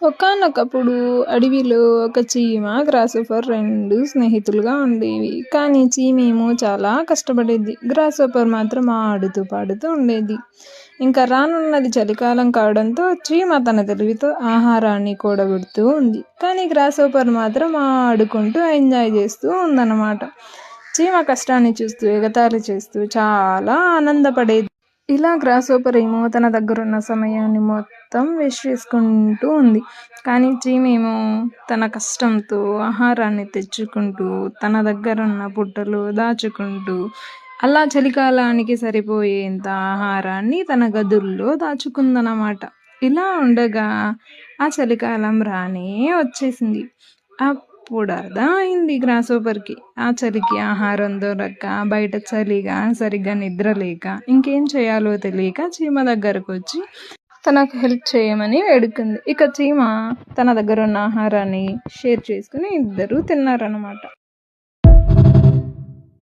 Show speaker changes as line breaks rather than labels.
ఒకానొకప్పుడు అడవిలో ఒక చీమ, గ్రాస్‌హోపర్ 2 స్నేహితులుగా ఉండేవి. కానీ చీమేమో చాలా కష్టపడేది. గ్రాస్‌హోపర్ మాత్రం ఆడుతూ పాడుతూ ఉండేది. ఇంకా రానున్నది చలికాలం కావడంతో చీమ తన తెలివితో ఆహారాన్ని కూడబెడుతూ ఉంది. కానీ గ్రాస్‌హోపర్ మాత్రం ఆడుకుంటూ ఎంజాయ్ చేస్తూ ఉందన్నమాట. చీమ కష్టాన్ని చూస్తూ ఎగతాళి చేస్తూ చాలా ఆనందపడేది. ఇలా గ్రాస్‌హోపర్ ఏమో తన దగ్గరున్న సమయాన్ని మొత్తం వేస్ట్ చేసుకుంటూ ఉంది. కానీ చీమేమో తన కష్టంతో ఆహారాన్ని తెచ్చుకుంటూ, తన దగ్గరున్న పుట్టలో దాచుకుంటూ, అలా చలికాలానికి సరిపోయేంత ఆహారాన్ని తన గదుల్లో దాచుకుందనమాట. ఇలా ఉండగా ఆ చలికాలం రానే వచ్చేసింది. అప్పుడర్థం అయింది గ్రాస్‌హోపర్‌కి. ఆ చలికి ఆహారం దొరక్క, బయట చలిగా, సరిగ్గా నిద్ర లేక, ఇంకేం చేయాలో తెలియక చీమ దగ్గరకొచ్చి తనకు హెల్ప్ చేయమని వేడుకుంది. ఇక చీమ తన దగ్గరున్న ఆహారాన్ని షేర్ చేసుకుని ఇద్దరూ తిన్నారనమాట.